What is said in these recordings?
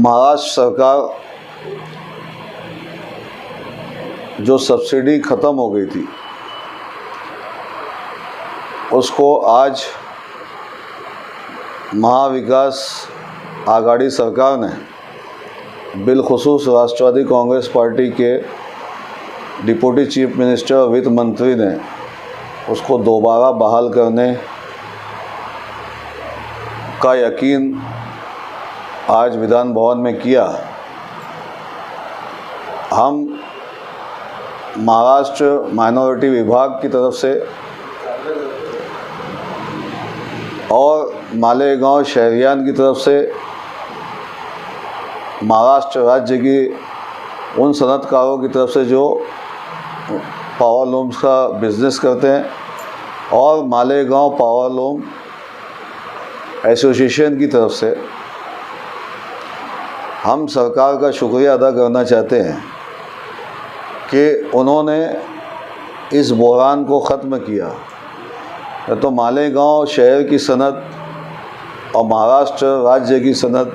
महाराष्ट्र सरकार जो सब्सिडी ख़त्म हो गई थी उसको आज महाविकास आघाड़ी सरकार ने बिलखुसूस राष्ट्रवादी कांग्रेस पार्टी के डिप्टी चीफ मिनिस्टर वित्त मंत्री ने उसको दोबारा बहाल करने का यकीन आज विधान भवन में किया। हम महाराष्ट्र माइनॉरिटी विभाग की तरफ से और मालेगांव शहरियान की तरफ से महाराष्ट्र राज्य की उन सनतकारों की तरफ से जो पावरलूम्स का बिज़नेस करते हैं और मालेगांव पावरलूम एसोसिएशन की तरफ से हम सरकार का शुक्रिया अदा करना चाहते हैं कि उन्होंने इस बहरान को ख़त्म किया। तो मालेगांव शहर की सनत और महाराष्ट्र राज्य की सनत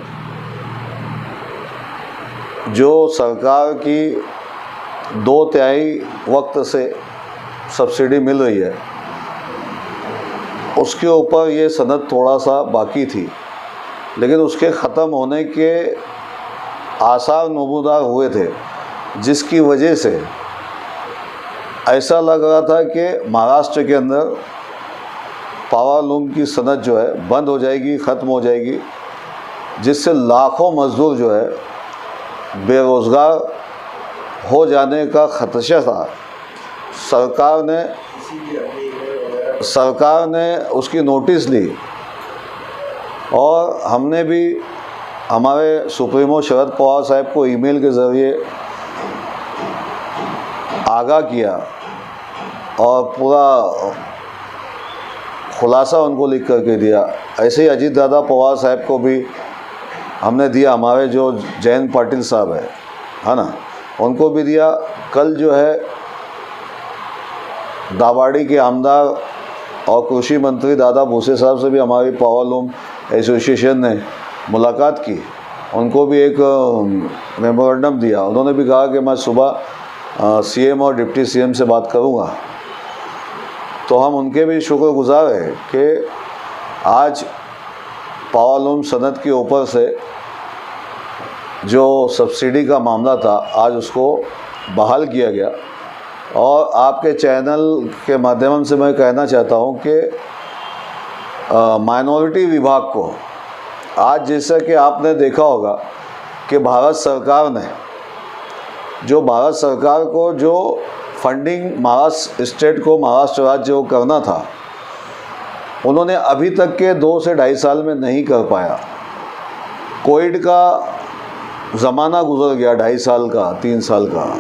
जो सरकार की 2/3 वक्त से सब्सिडी मिल रही है उसके ऊपर ये सनत थोड़ा सा बाकी थी, लेकिन उसके ख़त्म होने के आसार नमूदार हुए थे, जिसकी वजह से ऐसा लग रहा था कि महाराष्ट्र के अंदर पावरलूम की सनत जो है बंद हो जाएगी, ख़त्म हो जाएगी, जिससे लाखों मज़दूर जो है बेरोज़गार हो जाने का खदशा था। सरकार ने उसकी नोटिस ली और हमने भी हमारे सुप्रीमो शरद पवार साहब को ईमेल के ज़रिए आगाह किया और पूरा खुलासा उनको लिख करके दिया। ऐसे ही अजीत दादा पवार साहब को भी हमने दिया, हमारे जो जयंत पाटिल साहब है ना, उनको भी दिया। कल जो है दावाड़ी के आमदार और कृषि मंत्री दादा भूसे साहब से भी हमारी पावरलूम एसोसिएशन ने मुलाकात की, उनको भी एक मेमोरेंडम दिया। उन्होंने भी कहा कि मैं सुबह सीएम और डिप्टी सीएम से बात करूंगा। तो हम उनके भी शुक्रगुजार हैं कि आज पावरलूम सनत के ऊपर से जो सब्सिडी का मामला था आज उसको बहाल किया गया। और आपके चैनल के माध्यम से मैं कहना चाहता हूं कि माइनॉरिटी विभाग को आज, जैसा कि आपने देखा होगा कि भारत सरकार को जो फंडिंग महाराष्ट्र स्टेट को, महाराष्ट्र राज्य को करना था, उन्होंने अभी तक के 2 से 2.5 साल में नहीं कर पाया। कोविड का ज़माना गुजर गया, 2.5 साल का, 3 साल का,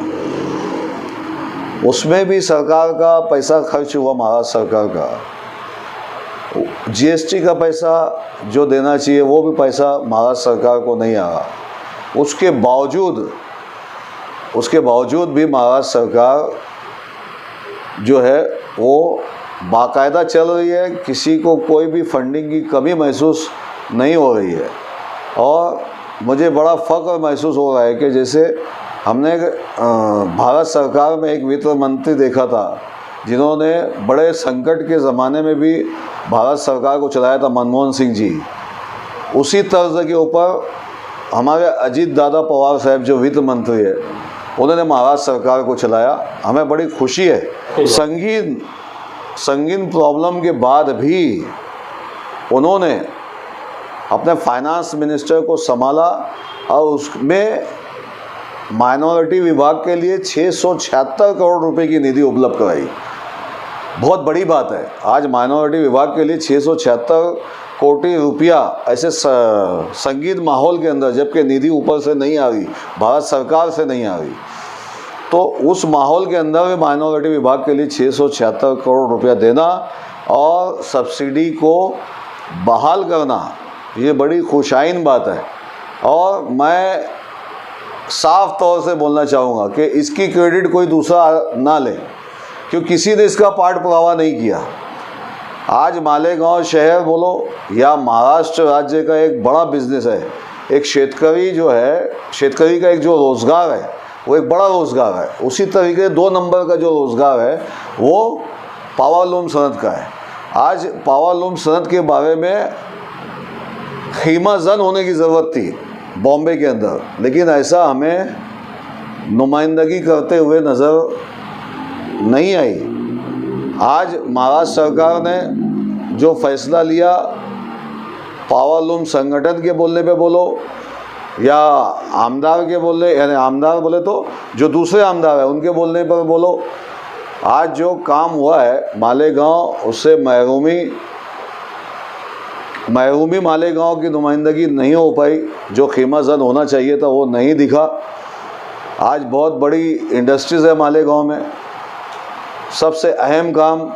उसमें भी सरकार का पैसा खर्च हुआ, महाराष्ट्र सरकार का। जीएसटी का पैसा जो देना चाहिए वो भी पैसा महाराष्ट्र सरकार को नहीं आया। उसके बावजूद भी महाराष्ट्र सरकार जो है वो बाकायदा चल रही है, किसी को कोई भी फंडिंग की कमी महसूस नहीं हो रही है। और मुझे बड़ा फ़ख्र महसूस हो रहा है कि जैसे हमने भारत सरकार में एक वित्त मंत्री देखा था जिन्होंने बड़े संकट के ज़माने में भी भारत सरकार को चलाया था, मनमोहन सिंह जी। उसी तर्ज के ऊपर हमारे अजीत दादा पवार साहब जो वित्त मंत्री है, उन्होंने महाराष्ट्र सरकार को चलाया। हमें बड़ी खुशी है। संगीन प्रॉब्लम के बाद भी उन्होंने अपने फाइनेंस मिनिस्टर को संभाला और उसमें माइनॉरिटी विभाग के लिए 676 करोड़ रुपए की निधि उपलब्ध कराई। बहुत बड़ी बात है। आज माइनॉरिटी विभाग के लिए 676 कोटि रुपया ऐसे संगीन माहौल के अंदर, जबकि निधि ऊपर से नहीं आ रही, भारत सरकार से नहीं आ रही, तो उस माहौल के अंदर माइनॉरिटी विभाग के लिए 676 करोड़ रुपया देना और सब्सिडी को बहाल करना, ये बड़ी खुशाइन बात है। और मैं साफ तौर से बोलना चाहूँगा कि इसकी क्रेडिट कोई दूसरा ना ले, क्योंकि किसी ने इसका पार्ट पुरावा नहीं किया। आज मालेगांव शहर बोलो या महाराष्ट्र राज्य का एक बड़ा बिजनेस है, एक शेतकरी जो है, शेतकरी का एक जो रोज़गार है वो एक बड़ा रोज़गार है, उसी तरीके 2 नंबर का जो रोज़गार है वो पावरलूम सनत का है। आज पावरलूम सनत के बारे में खीमाजन होने की ज़रूरत थी बॉम्बे के अंदर, लेकिन ऐसा हमें नुमाइंदगी करते हुए नज़र नहीं आई। आज महाराष्ट्र सरकार ने जो फैसला लिया, पावरलूम संगठन के बोलने पे बोलो या आमदार के बोलने, यानी आमदार बोले तो जो दूसरे आमदार है उनके बोलने पर बोलो, आज जो काम हुआ है मालेगांव, उससे महरूमी मालेगांव की नुमाइंदगी नहीं हो पाई। जो खीमाजन होना चाहिए था वो नहीं दिखा। आज बहुत बड़ी इंडस्ट्रीज़ है मालेगांव में। सबसे अहम काम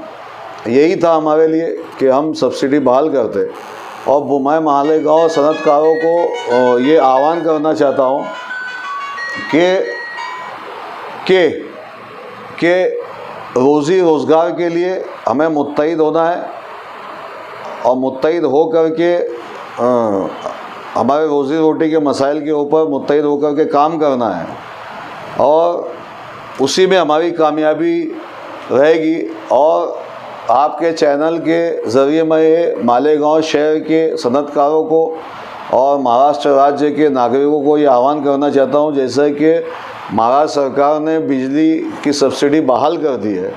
यही था हमारे लिए कि हम सब्सिडी बहाल करते। और मैं मालेगांव सनतकारों को ये आह्वान करना चाहता हूँ कि रोज़ी रोज़गार के लिए हमें मुत्तहिद होना है और मुत्तहिद हो कर के हमारे रोज़ी रोटी के मसाइल के ऊपर मुत्तहिद होकर के काम करना है और उसी में हमारी कामयाबी रहेगी। और आपके चैनल के ज़रिए मैं ये मालेगांव शहर के सनतकारों को और महाराष्ट्र राज्य के नागरिकों को ये आह्वान करना चाहता हूँ, जैसे कि महाराष्ट्र सरकार ने बिजली की सब्सिडी बहाल कर दी है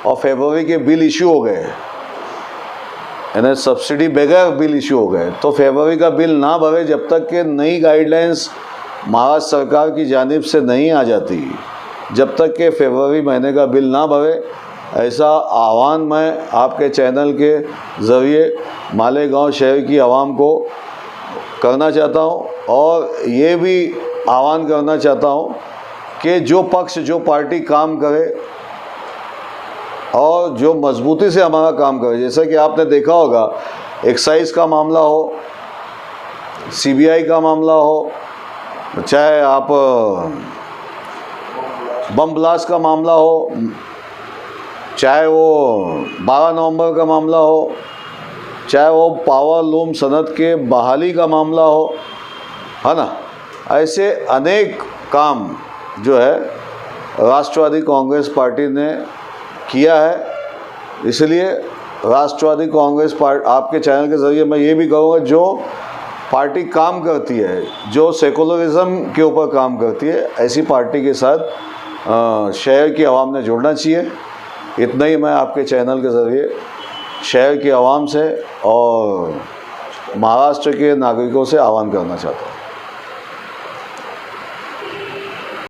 और फरवरी के बिल इशू हो गए, यानी सब्सिडी बगैर बिल इशू हो गए, तो फरवरी का बिल ना भरे जब तक कि नई गाइडलाइंस महाराष्ट्र सरकार की जानिब से नहीं आ जाती, जब तक कि फरवरी महीने का बिल ना भरे, ऐसा आह्वान मैं आपके चैनल के ज़रिए मालेगांव शहर की आवाम को करना चाहता हूं। और ये भी आह्वान करना चाहता हूं कि जो पक्ष, जो पार्टी काम करे और जो मजबूती से हमारा काम करे, जैसा कि आपने देखा होगा एक्साइज का मामला हो, सीबीआई का मामला हो, चाहे आप बम ब्लास्ट का मामला हो, चाहे वो 12 नवंबर का मामला हो, चाहे वो पावरलूम सनत के बहाली का मामला हो, है ना, ऐसे अनेक काम जो है राष्ट्रवादी कांग्रेस पार्टी ने किया है। इसलिए राष्ट्रवादी कांग्रेस पार्टी, आपके चैनल के ज़रिए मैं ये भी कहूँगा, जो पार्टी काम करती है, जो सेकुलरिज्म के ऊपर काम करती है, ऐसी पार्टी के साथ शहर की आवाम ने जुड़ना चाहिए। इतना ही मैं आपके चैनल के ज़रिए शहर की आवाम से और महाराष्ट्र के नागरिकों से आह्वान करना चाहता हूँ।